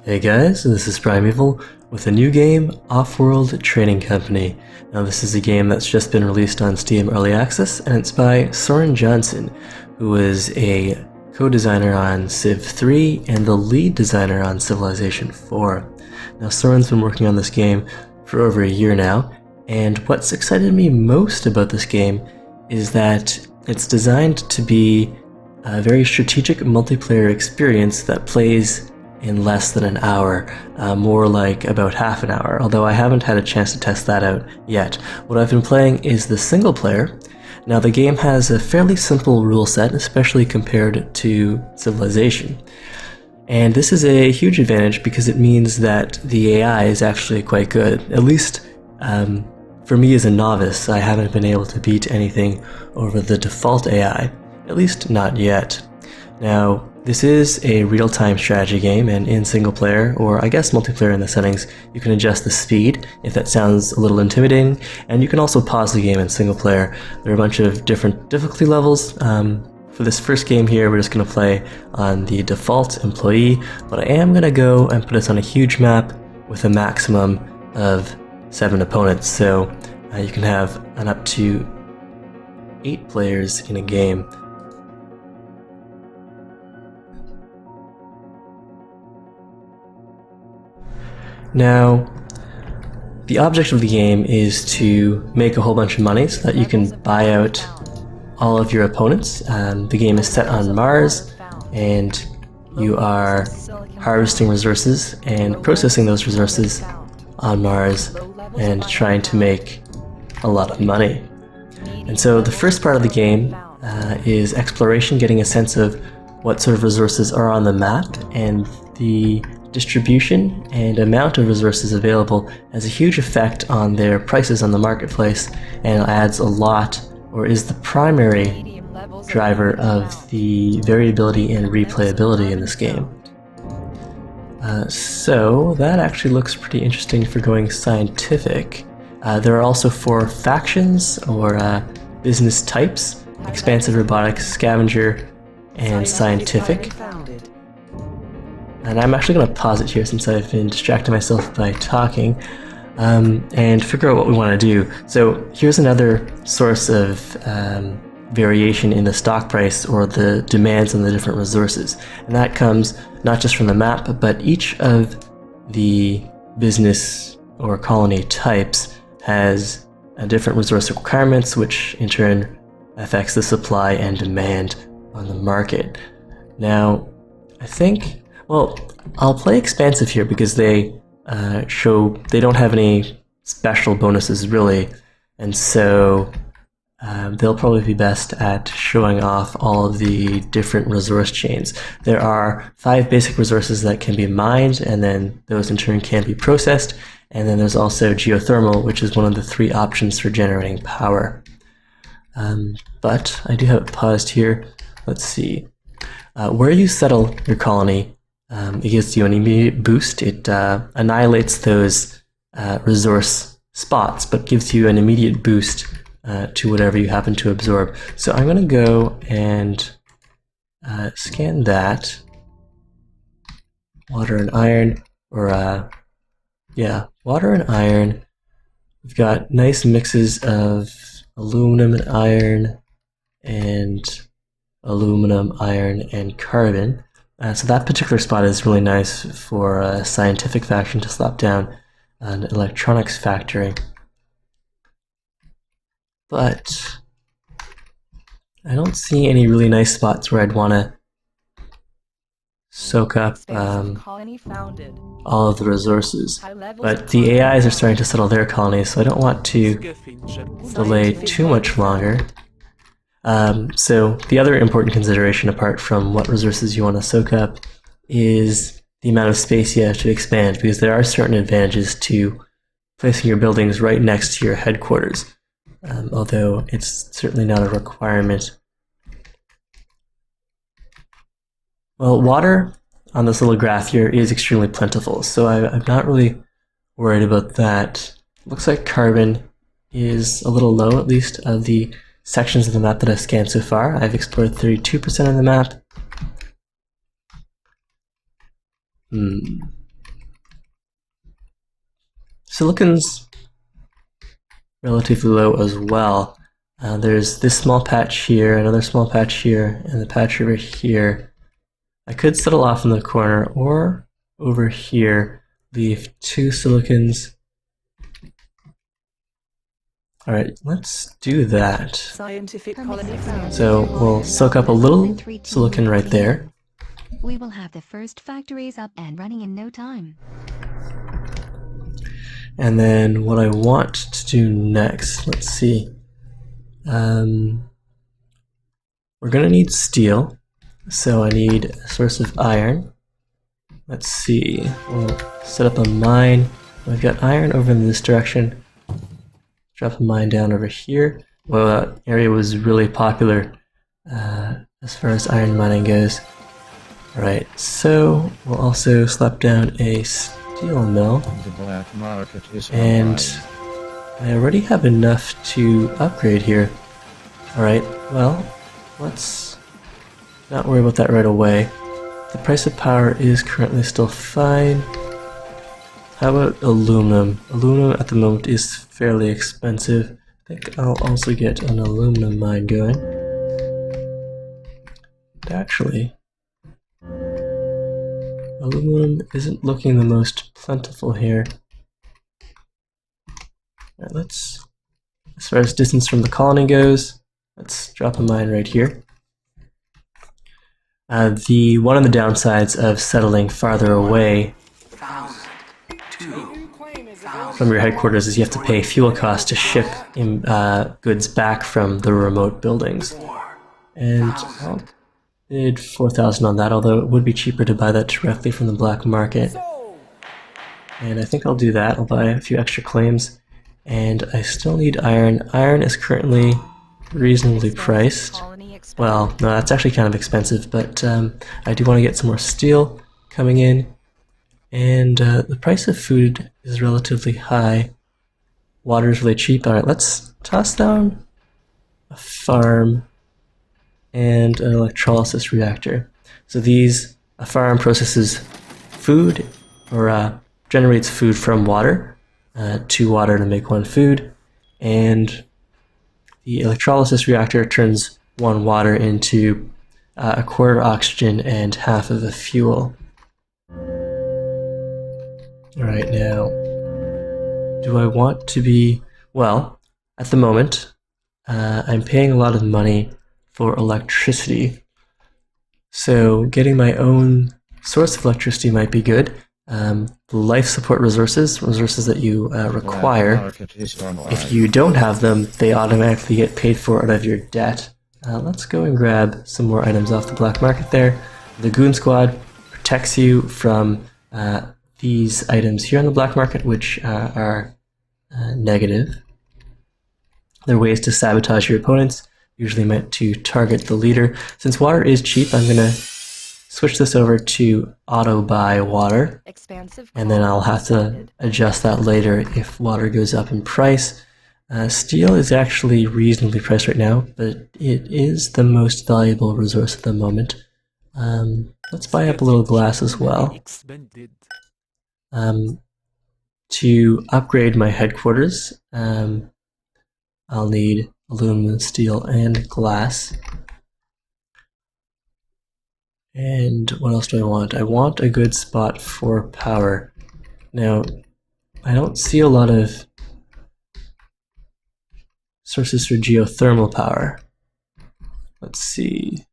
Hey guys, this is Primeval with a new game, Offworld Trading Company. Now this is a game that's just been released on Steam Early Access, and it's by Soren Johnson, who is a co-designer on Civ 3 and the lead designer on Civilization 4. Now Soren's been working on this game for over a year now, and what's excited me most about this game is that it's designed to be a very strategic multiplayer experience that plays in less than an hour, more like about half an hour, although I haven't had a chance to test that out yet. What I've been playing is the single player. Now the game has a fairly simple rule set, especially compared to Civilization. And this is a huge advantage because it means that the AI is actually quite good. At least for me as a novice, I haven't been able to beat anything over the default AI, at least not yet. Now, this is a real-time strategy game, and in single player, or I guess multiplayer in the settings, you can adjust the speed if that sounds a little intimidating, and you can also pause the game in single player. There are a bunch of different difficulty levels. For this first game here, we're just going to play on the default employee, but I am going to go and put us on a huge map with a maximum of 7 opponents, so you can have an up to 8 players in a game. Now, the object of the game is to make a whole bunch of money so that you can buy out all of your opponents. The game is set on Mars, and you are harvesting resources and processing those resources on Mars and trying to make a lot of money. And so the first part of the game is exploration, getting a sense of what sort of resources are on the map, and the distribution and amount of resources available has a huge effect on their prices on the marketplace, and adds a lot, or is the primary driver of the variability and replayability in this game. So that actually looks pretty interesting for going scientific. There are also 4 factions or business types: expansive, robotics, scavenger, and scientific. And I'm actually going to pause it here since I've been distracting myself by talking, and figure out what we want to do. So here's another source of variation in the stock price or the demands on the different resources. And that comes not just from the map, but each of the business or colony types has different resource requirements, which in turn affects the supply and demand on the market. Now, I think, well, I'll play expansive here because they don't have any special bonuses really, and so they'll probably be best at showing off all of the different resource chains. There are 5 basic resources that can be mined, and then those in turn can be processed, and then there's also geothermal, which is one of the 3 options for generating power. But I do have it paused here. Let's see. Where you settle your colony, it gives you an immediate boost. It annihilates those resource spots, but gives you an immediate boost to whatever you happen to absorb. So I'm going to go and scan that. Water and iron, or yeah, water and iron. We've got nice mixes of aluminum and iron, and aluminum, iron, and carbon. So that particular spot is really nice for a scientific faction to slap down an electronics factory. But I don't see any really nice spots where I'd want to soak up all of the resources. But the AIs are starting to settle their colonies, so I don't want to delay too much longer. So the other important consideration, apart from what resources you want to soak up, is the amount of space you have to expand, because there are certain advantages to placing your buildings right next to your headquarters, although it's certainly not a requirement. Well, water on this little graph here is extremely plentiful, so I'm not really worried about that. Looks like carbon is a little low, at least of the sections of the map that I've scanned so far. I've explored 32% of the map. Silicon's relatively low as well. There's this small patch here, another small patch here, and the patch over here. I could settle off in the corner, or over here, leave 2 silicons. Alright, let's do that. Scientific So we'll soak up a little silicon right there. We will have the first factories up and running in no time. And then what I want to do next, let's see. We're gonna need steel, so I need a source of iron. Let's see, we'll set up a mine. We've got iron over in this direction. Drop a mine down over here. Well, that area was really popular as far as iron mining goes. Alright, so we'll also slap down a steel mill. And I already have enough to upgrade here. Alright, well, let's not worry about that right away. The price of power is currently still fine. How about aluminum? Aluminum at the moment is fairly expensive. I think I'll also get an aluminum mine going. But actually, aluminum isn't looking the most plentiful here. Alright, let's, as far as distance from the colony goes, let's drop a mine right here. One of the downsides of settling farther away from your headquarters is you have to pay fuel costs to ship goods back from the remote buildings. And I'll bid 4,000 on that, although it would be cheaper to buy that directly from the black market. And I think I'll do that. I'll buy a few extra claims. And I still need iron. Iron is currently reasonably priced. Well, no, that's actually kind of expensive, but I do want to get some more steel coming in. And the price of food is relatively high. Water is really cheap. Alright, let's toss down a farm and an electrolysis reactor. So a farm processes food, or generates food from water, 2 water to make 1 food, and the electrolysis reactor turns 1 water into a quarter oxygen and half of a fuel. Alright, now, do I want to be, well, at the moment, I'm paying a lot of money for electricity, so getting my own source of electricity might be good. The life support resources that you require, if you don't have them, they automatically get paid for out of your debt. Let's go and grab some more items off the black market there. The Goon Squad protects you from these items here on the black market, which are negative. They're ways to sabotage your opponents, usually meant to target the leader. Since water is cheap, I'm going to switch this over to auto buy water, and then I'll have to adjust that later if water goes up in price. Steel is actually reasonably priced right now, but it is the most valuable resource at the moment. Let's buy up a little glass as well. To upgrade my headquarters, I'll need aluminum, steel, and glass. And what else do I want? I want a good spot for power. Now, I don't see a lot of sources for geothermal power. Let's see.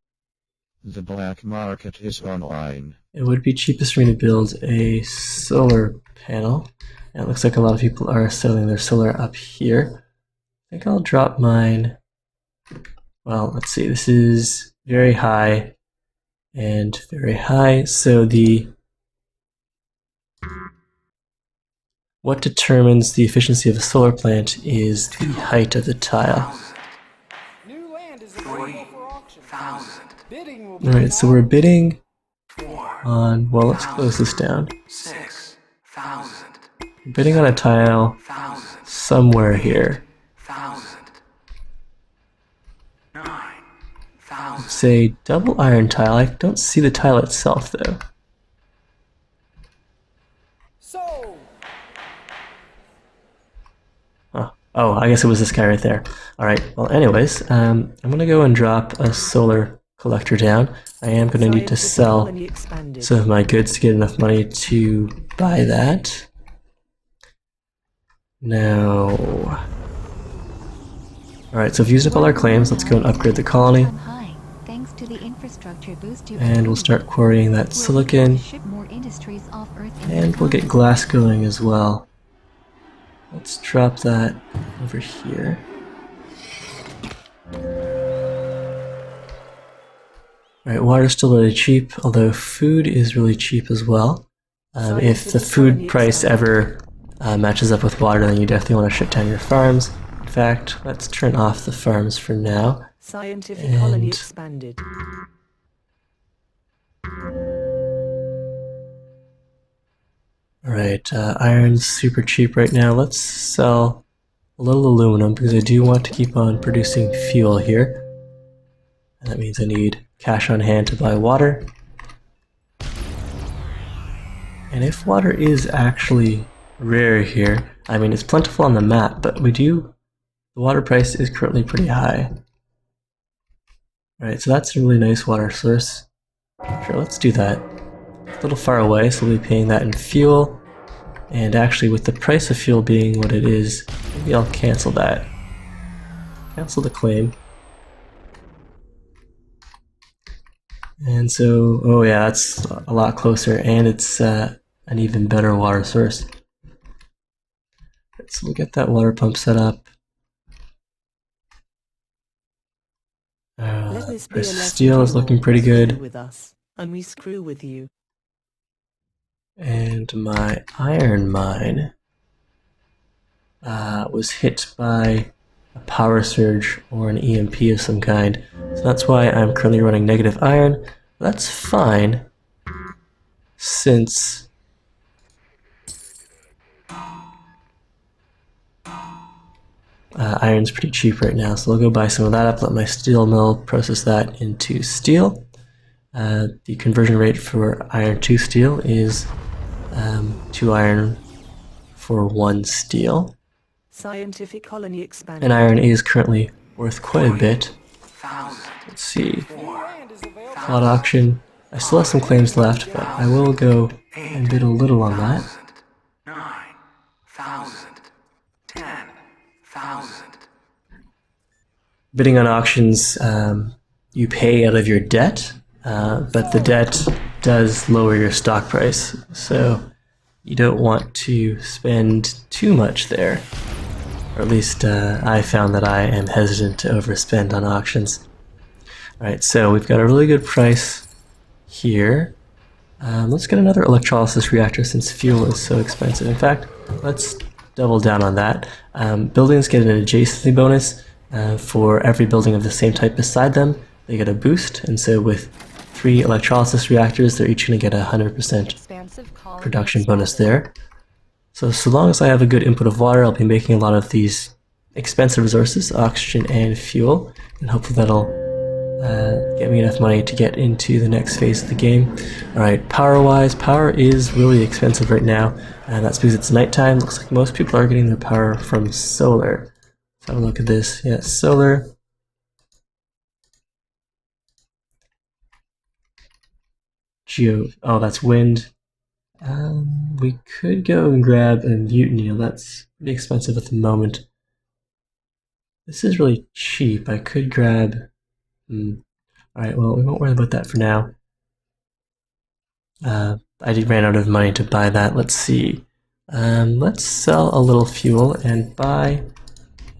The black market is online. It would be cheapest for me to build a solar panel. And it looks like a lot of people are selling their solar up here. I think I'll drop mine. Well, let's see. This is very high and very high. So what determines the efficiency of a solar plant is the height of the tile. Alright, so we're bidding on, well, let's close this down. We're bidding on a tile somewhere here. Let's say double iron tile. I don't see the tile itself though. Oh, I guess it was this guy right there. Alright, well anyways, I'm gonna go and drop a solar collector down. I am gonna need to sell some of my goods to get enough money to buy that. Now... Alright, so we've used up all our claims. Let's go and upgrade the colony. High, thanks to the infrastructure boost you And we'll start quarrying that silicon. ship more industries off Earth And we'll get glass going as well. Let's drop that over here. Alright, water's still really cheap, although food is really cheap as well. If the food price ever matches up with water, then you definitely want to shut down your farms. In fact, let's turn off the farms for now. Scientific colony expanded. Alright, iron's super cheap right now. Let's sell a little aluminum because I do want to keep on producing fuel here. And that means I need cash on hand to buy water. And if water is actually rare here, I mean it's plentiful on the map, but the water price is currently pretty high. Alright, so that's a really nice water source. Sure, let's do that. It's a little far away, so we'll be paying that in fuel. And actually, with the price of fuel being what it is, maybe I'll cancel that. Cancel the claim. And so, oh yeah, that's a lot closer, and it's an even better water source. So we'll get that water pump set up. Steel is looking pretty good. With us, and we screw with you. And my iron mine was hit by a power surge or an EMP of some kind. So that's why I'm currently running negative iron. That's fine, since iron's pretty cheap right now. So I'll go buy some of that up, let my steel mill process that into steel. The conversion rate for iron to steel is 2 iron for 1 steel. Scientific colony expanded. And iron is currently worth quite a bit. Let's see. Plot auction. I still have some claims left, but I will go and bid a little on that. 9,000, 10,000. Bidding on auctions, you pay out of your debt, but the debt does lower your stock price, so you don't want to spend too much there. Or at least I found that I am hesitant to overspend on auctions. Alright, so we've got a really good price here. Let's get another electrolysis reactor since fuel is so expensive. In fact, let's double down on that. Buildings get an adjacency bonus. For every building of the same type beside them, they get a boost, and so with 3 electrolysis reactors, they're each going to get a 100% production bonus there. So long as I have a good input of water, I'll be making a lot of these expensive resources, oxygen and fuel, and hopefully that'll get me enough money to get into the next phase of the game. Alright, power-wise, power is really expensive right now, and that's because it's nighttime. Looks like most people are getting their power from solar. Let's have a look at this. Yeah, solar. Oh, that's wind. We could go and grab a mutiny. That's pretty expensive at the moment. This is really cheap. I could grab... Alright, well, we won't worry about that for now. I ran out of money to buy that. Let's see. Let's sell a little fuel and buy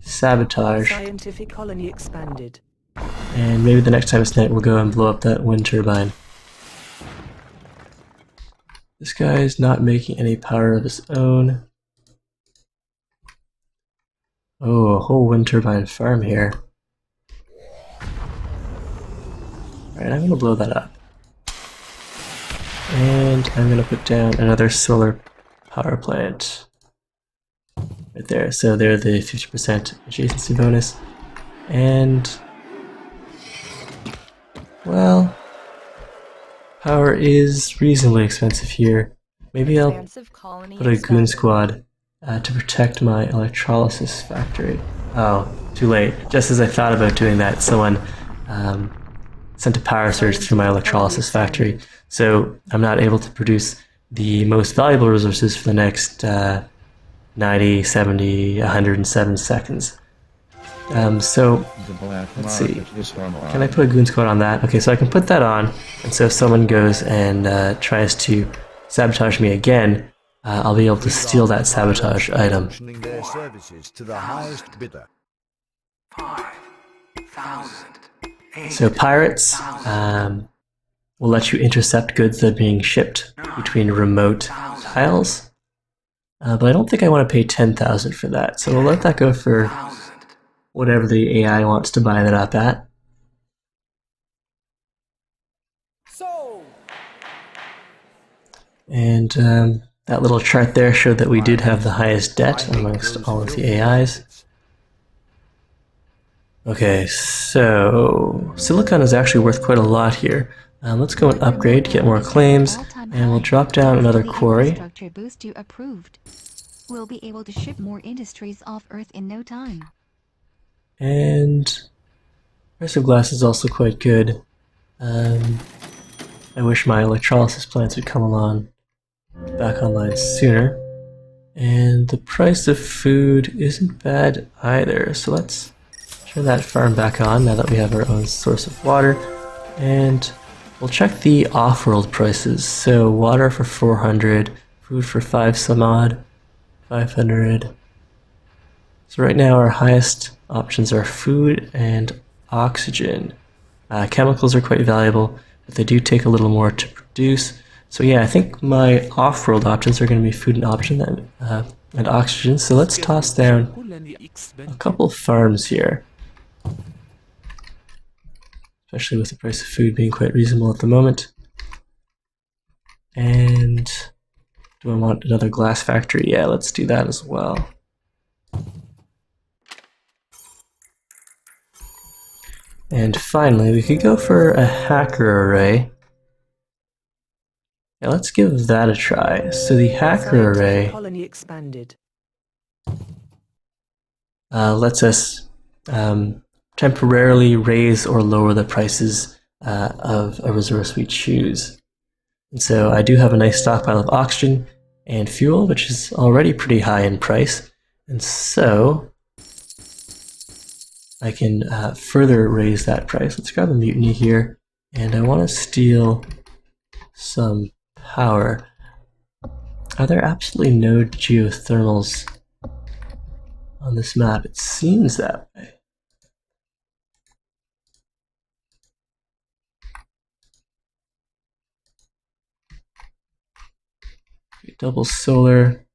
sabotage. Scientific colony expanded. And maybe the next time it's night, we'll go and blow up that wind turbine. This guy is not making any power of his own. Oh, a whole wind turbine farm here. Alright, I'm going to blow that up. And I'm going to put down another solar power plant. Right there. So they're the 50% adjacency bonus. And... well... power is reasonably expensive here. Maybe I'll put a goon squad to protect my electrolysis factory. Oh, too late. Just as I thought about doing that, someone sent a power surge through my electrolysis factory, so I'm not able to produce the most valuable resources for the next 90, 70, 107 seconds. So, let's see. Can I put a goon squad on that? Okay, so I can put that on, and so if someone goes and tries to sabotage me again, I'll be able to steal that sabotage item. Their services to the highest bidder. 5,000. So pirates will let you intercept goods that are being shipped between remote tiles, but I don't think I want to pay 10,000 for that, so we'll let that go for whatever the AI wants to buy that up at. And that little chart there showed that we did have the highest debt amongst all of the AIs. Okay, so silicon is actually worth quite a lot here. Let's go and upgrade to get more claims, and we'll drop down another quarry. Infrastructure boost you approved. We'll be able to ship more industries off Earth in no time. And price of glass is also quite good. I wish my electrolysis plants would come along back online sooner. And the price of food isn't bad either, so let's turn that farm back on now that we have our own source of water. And we'll check the off-world prices. So water for 400, food for 5 some odd, 500. So right now our highest options are food and oxygen. Chemicals are quite valuable, but they do take a little more to produce. So yeah, I think my off-world options are going to be food and and oxygen. So let's toss down a couple of farms here, especially with the price of food being quite reasonable at the moment. And do I want another glass factory? Yeah, let's do that as well. And finally, we could go for a hacker array. Yeah, let's give that a try. So the hacker array Colony expanded. lets us temporarily raise or lower the prices of a resource we choose. And so I do have a nice stockpile of oxygen and fuel, which is already pretty high in price. And so I can further raise that price. Let's grab a mutiny here, and I want to steal some power. Are there absolutely no geothermals on this map? It seems that way. Double solar.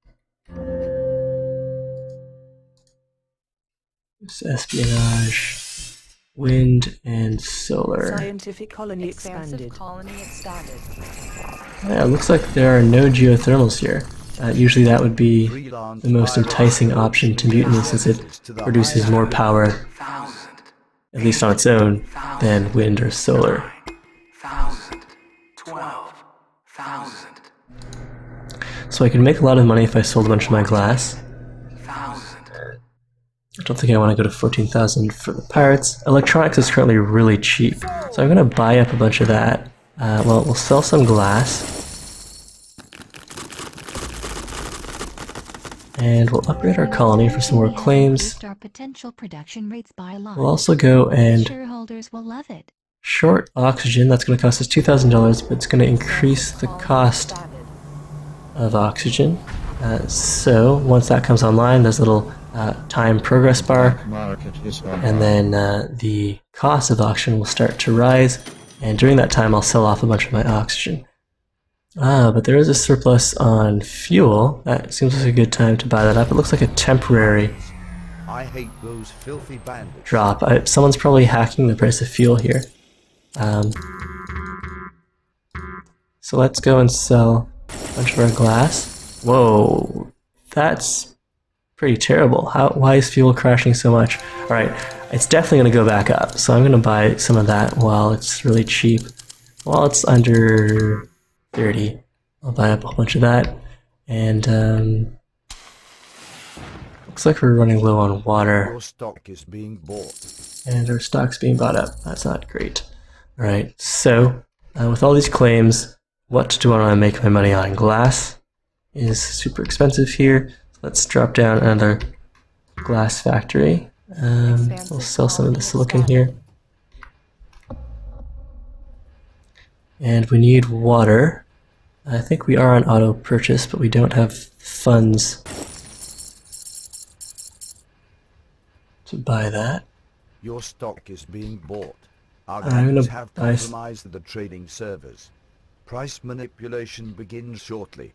This espionage, wind, and solar. Scientific colony expanded. Yeah, it looks like there are no geothermals here. Usually that would be the most enticing option to mutiny, since it produces more power, at least on its own, than wind or solar. 1,000. 12,000. So I can make a lot of money if I sold a bunch of my glass. 1,000. I don't think I want to go to 14,000 for the pirates. Electronics is currently really cheap, so I'm going to buy up a bunch of that. Well, we'll sell some glass. And we'll upgrade our colony for some more claims. Boost our potential production rates by a lot. We'll also go and Shareholders will love it. short oxygen. That's going to cost us $2,000, but it's going to increase the cost of oxygen. So once that comes online, there's a little time progress bar, and then the cost of oxygen will start to rise, and during that time I'll sell off a bunch of my oxygen. But there is a surplus on fuel. That seems like a good time to buy that up. It looks like a temporary I hate those filthy bandits. drop. Someone's probably hacking the price of fuel here. So let's go and sell a bunch of our glass. Whoa, that's pretty terrible. Why is fuel crashing so much? Alright, it's definitely going to go back up, so I'm going to buy some of that while it's really cheap. While it's under 30, I'll buy up a whole bunch of that. And Looks like we're running low on water. Your stock is being bought. And our stock's being bought up. That's not great. Alright, so with all these claims, what do I want to make my money on? Glass is super expensive here. Let's drop down another glass factory. We'll sell some of the silicon here. And we need water. I think we are on auto purchase, but we don't have funds to buy that. Your stock is being bought. Our I'm gonna guys have buy compromised the trading servers. Price manipulation begins shortly.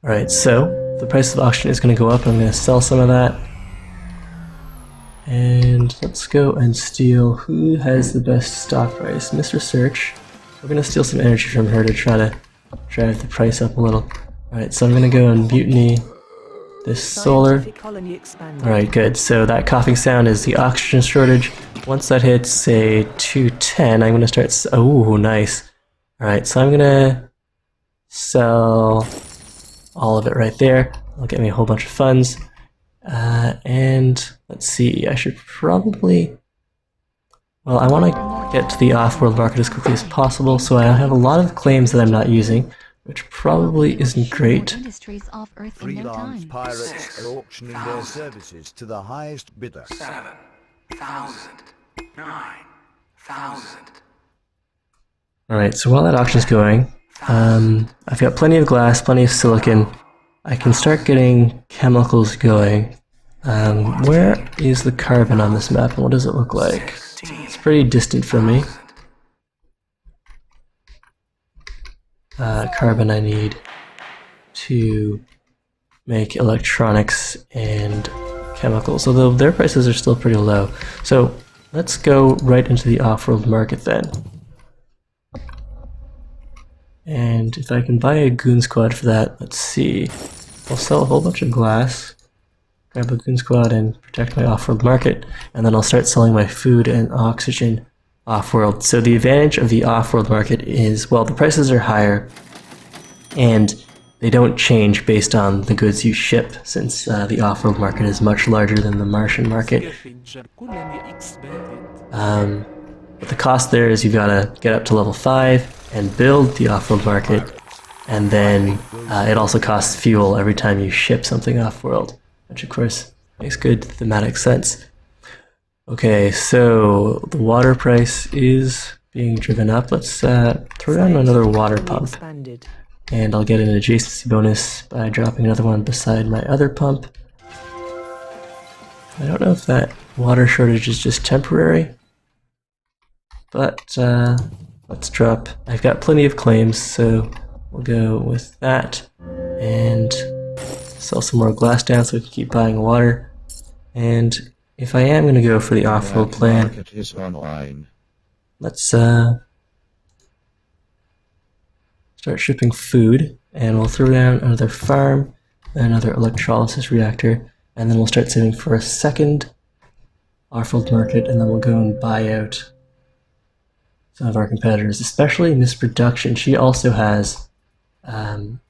Alright, so the price of the auction is going to go up. I'm going to sell some of that. And let's go and steal who has the best stock price. Mr. Search. We're going to steal some energy from her to try to drive the price up a little. Alright, so I'm going to go and mutiny this solar. Scientific colony expanded. Alright, good. So that coughing sound is the oxygen shortage. Once that hits, say, 210, I'm going to start... Oh, nice. Alright, so I'm going to sell all of it right there. It'll get me a whole bunch of funds. And let's see, I should probably... Well, I want to get to the off-world market as quickly as possible, so I have a lot of claims that I'm not using, which probably isn't great. Industries off Earth in no Freelance time. pirates are auctioning their services to the highest bidder. 7,000. 9,000. Alright, so while that auction's going, I've got plenty of glass, plenty of silicon. I can start getting chemicals going. Where is the carbon on this map and what does it look like? It's pretty distant from me. Carbon I need to make electronics and chemicals, although their prices are still pretty low. So let's go right into the off-world market then. And if I can buy a goon squad for that, let's see. I'll sell a whole bunch of glass, grab a goon squad and protect my off-world market, and then I'll start selling my food and oxygen off-world. So the advantage of the off-world market is, well, the prices are higher, and they don't change based on the goods you ship, since the off-world market is much larger than the Martian market. But the cost there is you've got to get up to level 5 and build the off-world market, and then it also costs fuel every time you ship something off-world, which of course makes good thematic sense. Okay, so the water price is being driven up. Let's throw down another water Colony pump, expanded. and I'll get an adjacency bonus by dropping another one beside my other pump. I don't know if that water shortage is just temporary, but let's drop. I've got plenty of claims, so we'll go with that and sell some more glass down so we can keep buying water. And if I am going to go for the off-world plan, Market is online. let's start shipping food, and we'll throw down another farm, another electrolysis reactor, and then we'll start saving for a second off-world market, and then we'll go and buy out some of our competitors, especially Miss Production. She also has an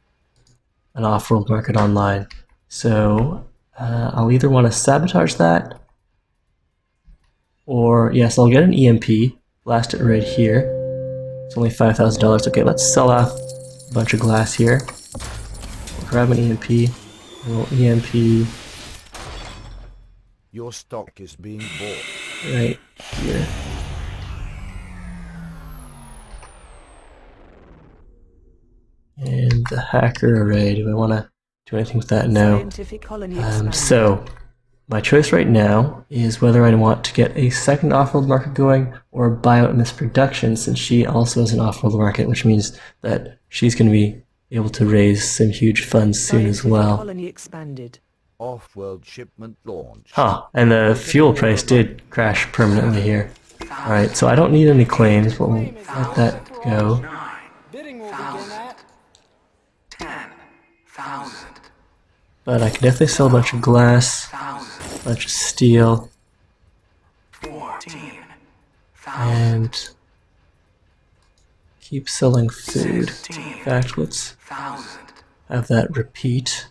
off-world market online, so I'll either want to sabotage that, or yes, I'll get an EMP, blast it right here. It's only $5,000. Okay, let's sell off a bunch of glass here. We'll grab an EMP, and we'll EMP Your stock is being bought. right here. And the hacker array, do I want to do anything with that? No. Scientific colony expanded. So, my choice right now is whether I want to get a second off-world market going or buy out Miss Production, since she also has an off-world market, which means that she's going to be able to raise some huge funds soon as Scientific well. colony expanded. Off-world shipment launch. Huh, and the fuel price did crash permanently here. Alright, so I don't need any claims, but we'll let that go. 9,000. 10,000. But I can definitely sell a bunch of glass, a bunch of steel, 14,000. and keep selling food. In fact, let's 1,000. have that repeat.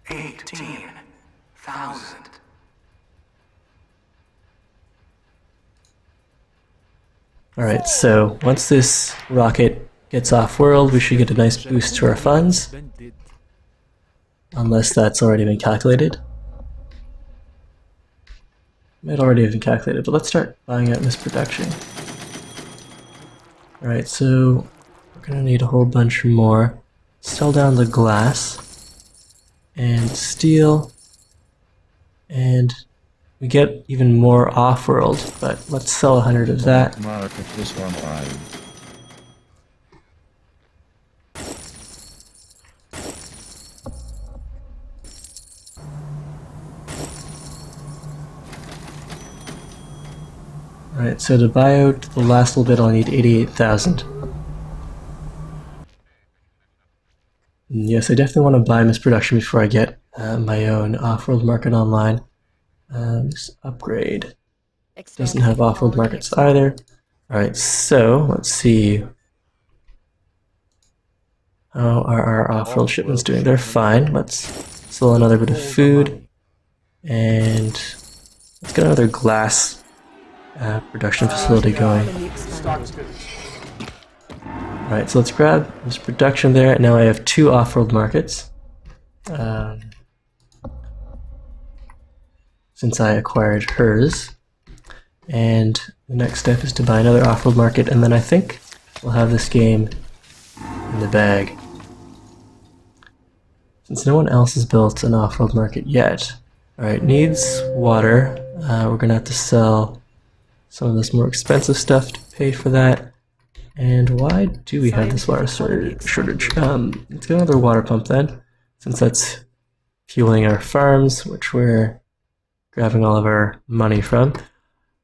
18,000. 1,000. Alright, so once this rocket gets off-world, we should get a nice boost to our funds. Unless that's already been calculated. Might already have been calculated, but let's start buying out this production. Alright, so we're gonna need a whole bunch more. Sell down the glass and steel, and we get even more off-world, but let's sell 100 of that. Market is online. Alright, so to buy out the last little bit, I'll need 88,000. Yes, I definitely want to buy Miss Production before I get my own off-world market online. Just upgrade. Doesn't have off-world markets either. Alright, so let's see. How are our off-world shipments doing? They're fine. Let's sell another bit of food. And let's get another glass production facility going. Colony expanded. Alright, so let's grab this production there. Now I have 2 off-world markets. Since I acquired hers. And the next step is to buy another off-world market, and then I think we'll have this game in the bag. Since no one else has built an off-world market yet. Alright, needs water. We're gonna have to sell some of this more expensive stuff to pay for that. And why do we have this water shortage? Let's get another water pump then, since that's fueling our farms, which we're grabbing all of our money from.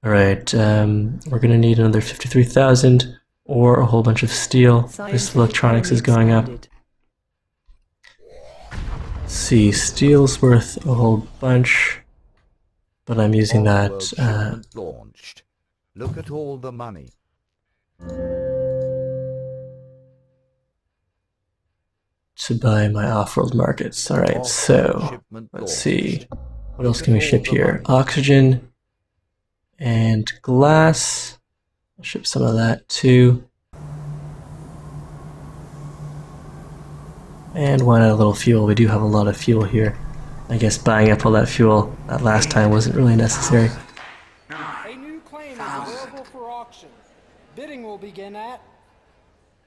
Alright, we're gonna need another 53,000 or a whole bunch of steel. This electronics is going up. Let's see, steel's worth a whole bunch, but I'm using that Offworld shipment launched. Look at all the money. to buy my off-world markets. Alright, so let's see. What else can we ship here? Oxygen and glass. I'll ship some of that too. And why not a little fuel? We do have a lot of fuel here. I guess buying up all that fuel that last time wasn't really necessary. A new claim is available for auction. Bidding will begin at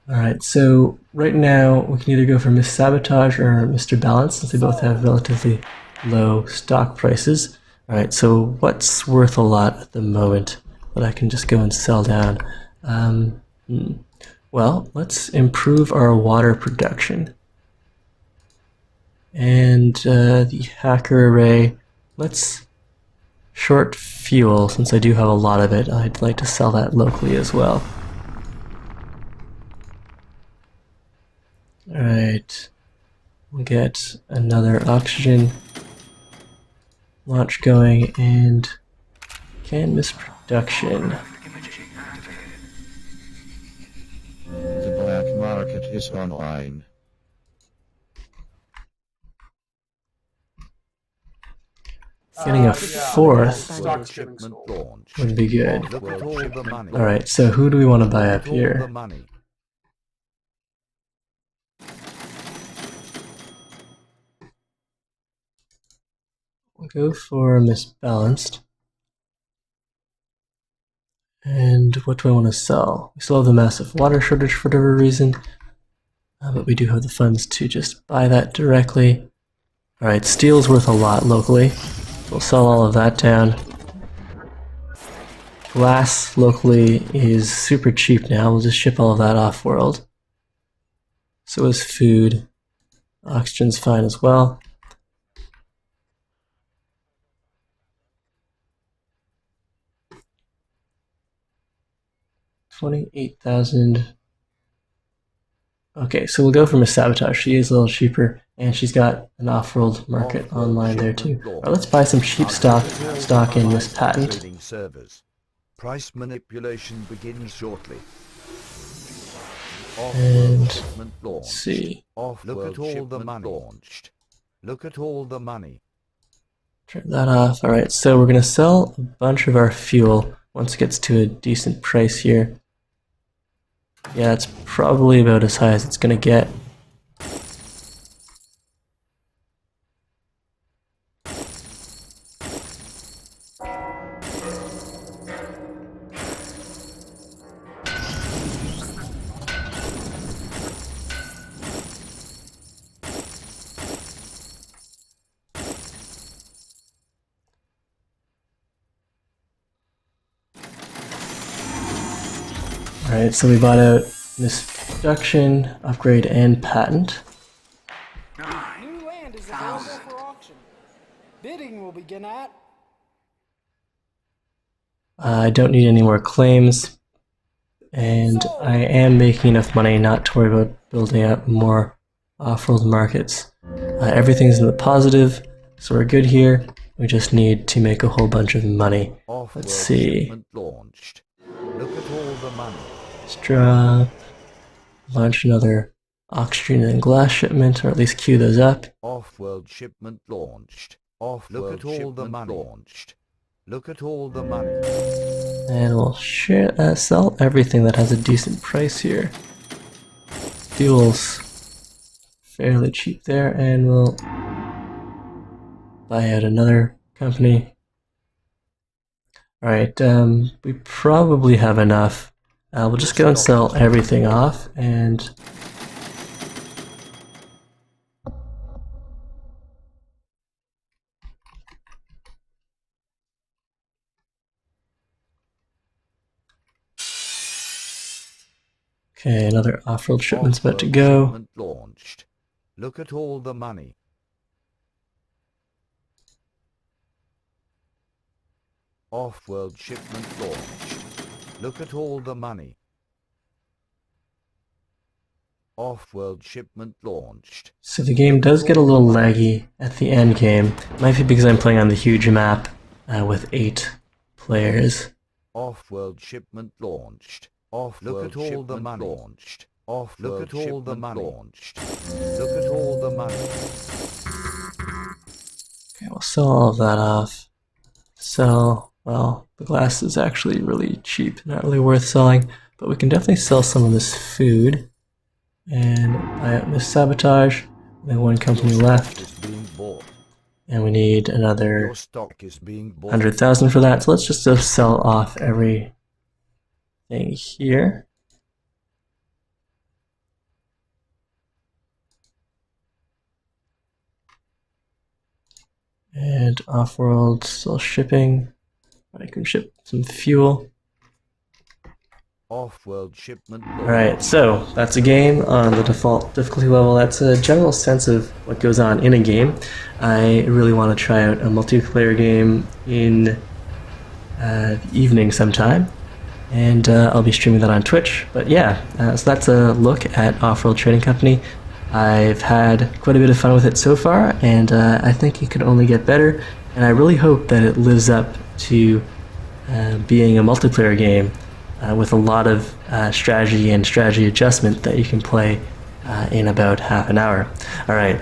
Alright, so right now we can either go for Miss Sabotage or Mr. Balance, since they both have relatively low stock prices. Alright, so what's worth a lot at the moment that I can just go and sell down? Well, let's improve our water production. And the hacker array, let's short fuel, since I do have a lot of it. I'd like to sell that locally as well. Alright, we'll get another oxygen launch going, and canvas production. The black market is online. Getting a fourth Offworld shipment launched. would be good. Look at all the money. Alright, so who do we want to buy up Look at all the here? money. We'll go for Misbalanced. And what do I want to sell? We still have the massive water shortage for whatever reason, but we do have the funds to just buy that directly. Alright, steel's worth a lot locally. We'll sell all of that down. Glass locally is super cheap now. We'll just ship all of that off-world. So is food. Oxygen's fine as well. $28,000. Okay, so we'll go for Miss Sabotage. She is a little cheaper, and she's got an off-world market online there too. Alright, let's buy some cheap stock in this patent. Trading servers. Price manipulation begins shortly. And Offworld shipment let's launched. see. Look at all the money launched. Look at all the money. Turn that off. Alright, so we're going to sell a bunch of our fuel once it gets to a decent price here. Yeah, it's probably about as high as it's going to get. Alright, so we bought out this production, upgrade, and patent. New land is available for auction. Bidding will begin at I don't need any more claims, and I am making enough money not to worry about building up more off-world markets. Everything's in the positive, so we're good here. We just need to make a whole bunch of money. Let's see. Shipment launched. Look at all the money. Let's drop, launch another oxygen and glass shipment, or at least queue those up. Offworld shipment launched. Look at all the money launched. Look at all the money. And we'll sell everything that has a decent price here. Fuel's fairly cheap there, and we'll buy out another company. Alright, we probably have enough. We'll just go and sell everything off, and okay, another off-road shipment's about to go. Shipment launched. Look at all the money. Off-world shipment launched. Look at all the money. Off-world shipment launched. So the game does get a little laggy at the end game. Might be because I'm playing on the huge map with 8 players. Off-world shipment launched. Look at all the money launched. Look at all the money launched. Look at all the money. Okay, we'll sell all of that off. Sell, well, the glass is actually really cheap, not really worth selling, but we can definitely sell some of this food. And buy out this sabotage. We have one company left. And we need another Your stock is being bought. 100,000 for that, so let's just sell off everything here. And off-world still shipping. I can ship some fuel. Off-world shipment. Alright, so that's a game on the default difficulty level. That's a general sense of what goes on in a game. I really want to try out a multiplayer game in the evening sometime, and I'll be streaming that on Twitch. But yeah, so that's a look at Offworld Trading Company. I've had quite a bit of fun with it so far, and I think it could only get better, and I really hope that it lives up to being a multiplayer game with a lot of strategy and strategy adjustment that you can play in about half an hour. Alright,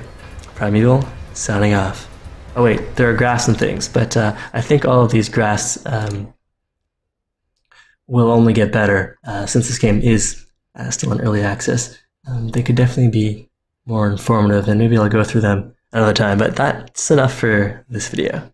Primeval, signing off. Oh wait, there are grass and things, but I think all of these grass will only get better since this game is still in early access. They could definitely be more informative, and maybe I'll go through them another time, but that's enough for this video.